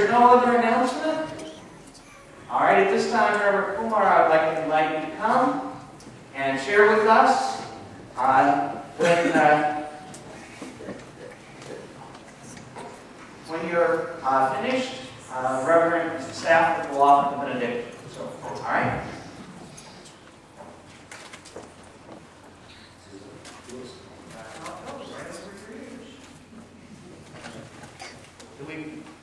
there's no other announcement, all right, at this time, Reverend Kumar, I would like to invite you to come and share with us when you're finished, Reverend Staff will offer the benediction. So, all right. Do we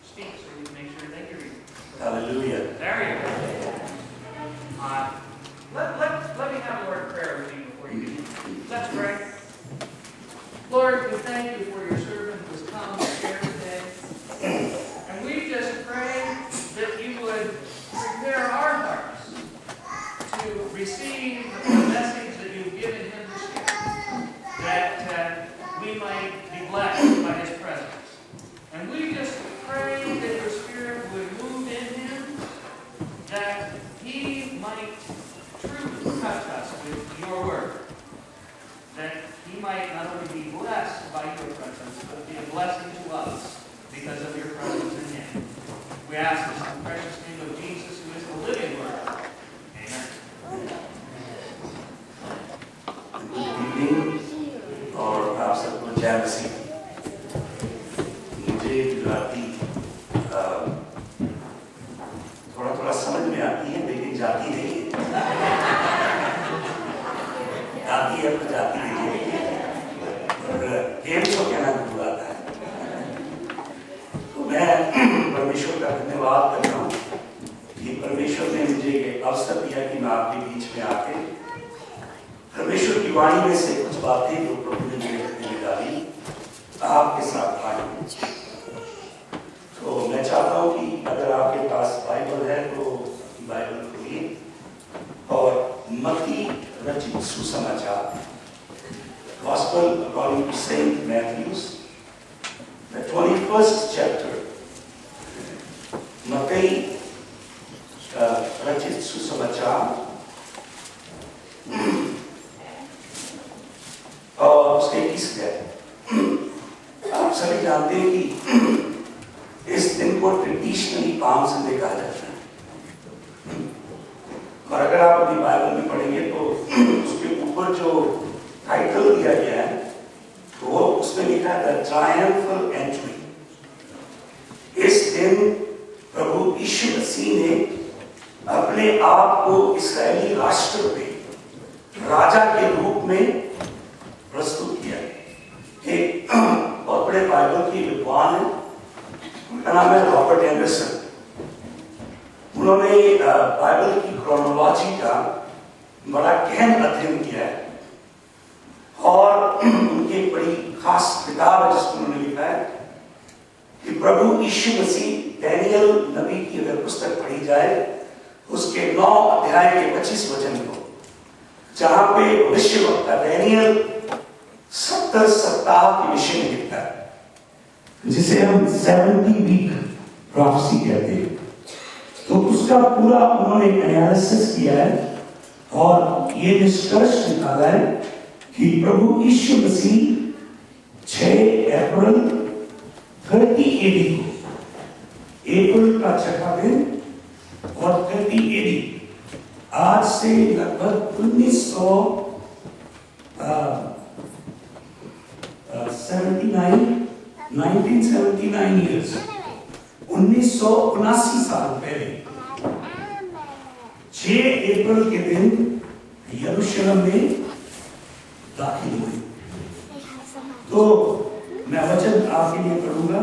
speak so we can make sure they hear you? Hallelujah. There you go. Let me have a word of prayer with you before you begin. Let's pray. Lord, we thank you for your servant who has come to share today. And we just pray that you would prepare our hearts to receive the message that you've given him this year, that we might be blessed by his presence. And we just pray that your Spirit would move in him, that he might truly touch us with your word, that he might not only be blessed by your presence, but be a blessing to us because of your presence in him. We ask this in the precious name of Jesus, who is the living word. Amen. Good evening, और आप सबको जय मसीह। मुझे गुजराती थोड़ा समझ में आती है, लेकिन जाती नहीं है। आती है तो जाती नहीं है। और गेम को कहना दूर आता है। तो मैं परमेश्वर का धन्यवाद करता हूँ कि परमेश्वर ने मुझे ये अवसर दिया कि मैं आपके बीच में आके परमेश्वर की वाणी में से कुछ बातें जो प्रभु ने मेरे हृदय में डाली आपके साथ भाई। तो मैं चाहता हूँ कि अगर आपके पास बाइबल है तो बाइबल खोलिए और मत्ती रचित सुसमाचार Gospel according to Saint Matthew, the 21st chapter. मत्ती रचित सुसमाचार और उसके 21 अध्याय। आप सभी जानते हैं कि इस दिन को ट्रेडिशनली पाम संडे कहा जाता है। और अगर आप अपनी बाइबल में पढ़ेंगे तो उसके ऊपर जो टाइटल दिया गया है तो वो उसमें लिखा है द ट्रायम्फल एंट्री। इस दिन प्रभु यीशु मसीह ने अपने आप को इस्राएली राष्ट्र पे राजा के रूप में प्रस्तुत किया। एक बहुत बड़े बाइबल की विद्वान है, उनका नाम है रॉबर्ट एंडरसन। उन्होंने बाइबल की क्रोनोलॉजी का बड़ा गहन अध्ययन किया है और उनकी एक बड़ी खास किताब है जिसमें उन्होंने लिखा है कि प्रभु यीशु मसीह डैनियल नबी की अगर पुस्तक पढ़ी जाए उसके 9 अध्याय के 25 वचन को, जहां पे भविष्यवक्ता डैनियल 70 सप्ताह के विषय में लिखता है, जिसे हम 70 वीक प्रोफेसी कहते हैं। तो उसका पूरा उन्होंने एनालिसिस किया है और ये निष्कर्ष निकाला है कि प्रभु यीशु मसीह 6 अप्रैल 30 AD को, अप्रैल का 6वां दिन और 30 AD, आज से लगभग 1979 years, 1979 साल पहले 6 अप्रैल के दिन यरूशलेम में दाखिल हुए। तो मैं वचन आपके लिए पढ़ूंगा,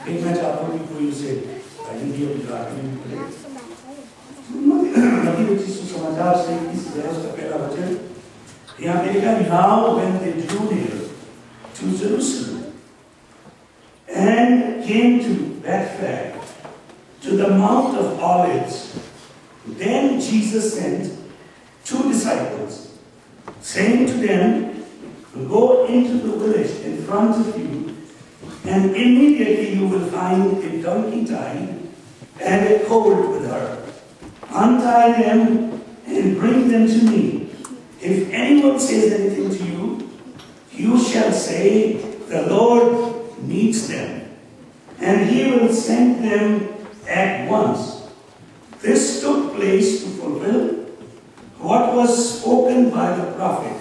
लेकिन मैं चाहता हूँ कि कोई उसे हिंदी और गुजराती में पढ़े। मत्ती रचित सुसमाचार से उसका पहला वचन यहाँ पे लिखा, Now when they drew near to Jerusalem and came to Bethphage, to the Mount of Olives, then Jesus sent 2 disciples, saying to them, Go into the village in front of you, and immediately you will find a donkey tied and a colt with her. Untie them and bring them to me. If anyone says anything to you, you shall say, The Lord needs them, and he will send them at once. This took place to fulfill what was spoken by the prophet,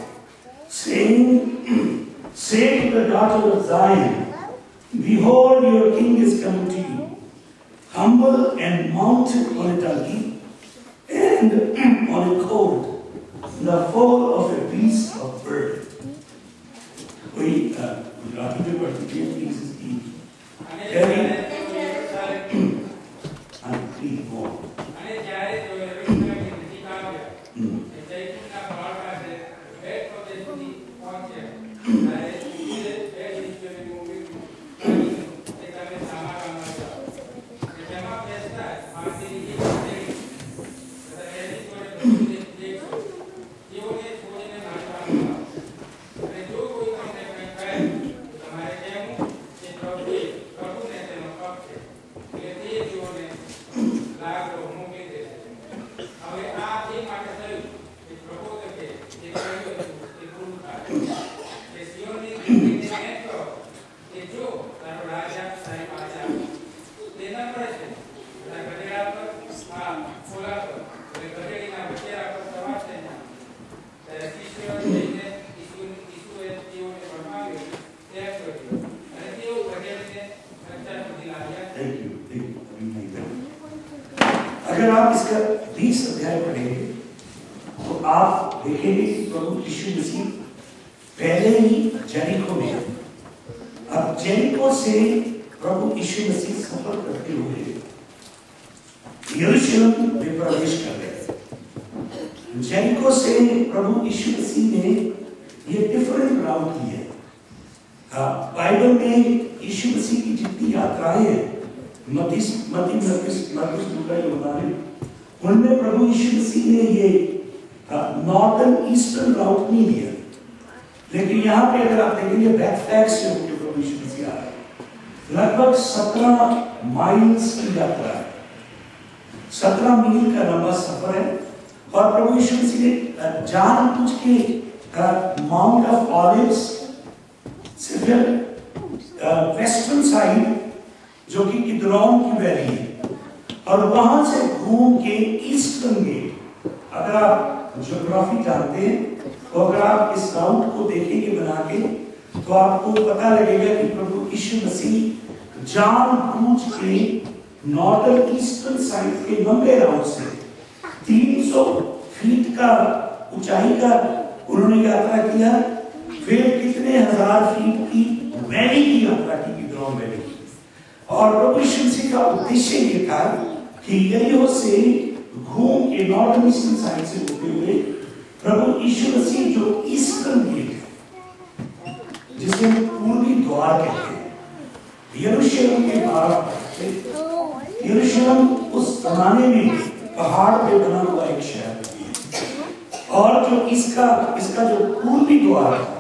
saying, say to the daughter of Zion, behold, your king is coming to you, humble and mounted on a donkey, and on a colt, the foal of a beast of burden. कोई गुजराती में पढ़ती है please इसकी अगर आप इसका 20 अध्याय पढ़ेंगे तो आप देखेंगे कि प्रभु यीशु मसीह पहले ही जेरिको में, अब जेरिको से प्रभु यीशु मसीह सफर करते हुए यरूशलेम में प्रवेश कर गए। जेरिको से प्रभु यीशु मसीह ने ये डिफरेंट राउट किए। बाइबल में यीशु मसीह की जितनी यात्राएं हैं, उनमें प्रभु यीशु मसीह ने ये नॉर्दर्न ईस्टर्न राउट नहीं लिया, लेकिन यहाँ पे अगर आप देखेंगे बैकपैक से होकर प्रभु यीशु मसीह आ रहे, लगभग 17 माइल्स की यात्रा है, 17 मील का लंबा सफर है। और प्रभु यीशु मसीह ने जानबूझ के माउंट ऑफ ऑलिव्स से फिर वेस्टर्न साइड जो कि किद्रोन की वैली है, और वहां से घूम के ईस्टर्न गेट, अगर आप ज्योग्राफी जानते हैं तो अगर आप इस राउट को देखेंगे बना के तो आपको पता लगेगा कि प्रभु यीशु मसीह जानबूझ के नॉर्दर्न ईस्टर्न साइड के लंबे राउट से 300 फीट का ऊंचाई का उन्होंने यात्रा किया, फिर कितने हजार फीट की वैली की यात्रा की, किद्रोन वैली। और प्रभु यीशु मसीह का उद्देश्य ये था कि यरीहो से घूम के नॉर्दर्न ईस्टर्न साइड से होते हुए प्रभु यीशु मसीह जो ईस्टर्न गेट है, जिसे हम पूर्वी द्वार कहते हैं, यरूशलेम के 12 थे। यरूशलेम उस जमाने में पहाड़ पे बना हुआ एक शहर है, और जो इसका जो पूर्वी द्वार है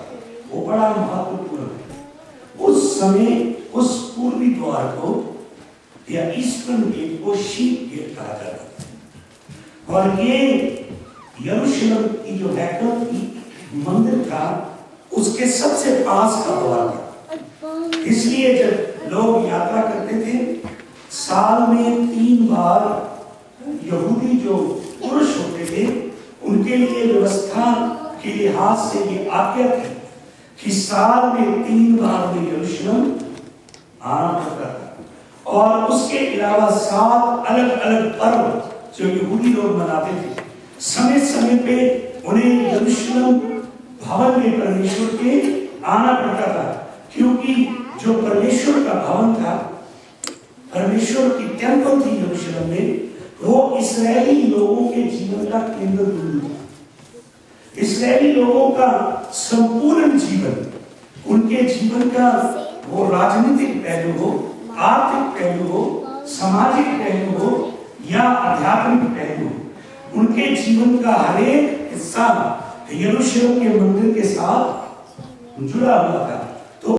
वो बड़ा महत्वपूर्ण है। उस समय उस पूर्वी द्वार को या ईस्टर्न गेट को शीप गेट कहा जाता है, और ये यरूशलेम की जो हैकल की मंदिर था उसके सबसे पास का द्वार था। इसलिए जब लोग यात्रा करते थे, साल में 3 बार यहूदी जो पुरुष होते थे उनके लिए व्यवस्था के लिहाज से ये आज्ञा थी कि साल में 3 बार में यरूशलेम आना पड़ता था। और उसके अलावा 7 अलग अलग पर्व जो यहूदी लोग मनाते थे, समय समय पे उन्हें यरूशलेम भवन में परमेश्वर के आना पड़ता था, क्योंकि जो परमेश्वर का भवन था, परमेश्वर की टेंपल थी यरूशलेम में, वो इस्राएली लोगों के जीवन का केंद्र बिंदु था। इस्राएली लोगों का संपूर्ण जीवन, उनके जीवन का वो राजनीतिक पहलू हो, आर्थिक पहलू हो, सामाजिक पहलू हो या आध्यात्मिक पहलू, उनके जीवन का हर एक हिस्सा यरूशलेम के मंदिर के साथ जुड़ा हुआ था।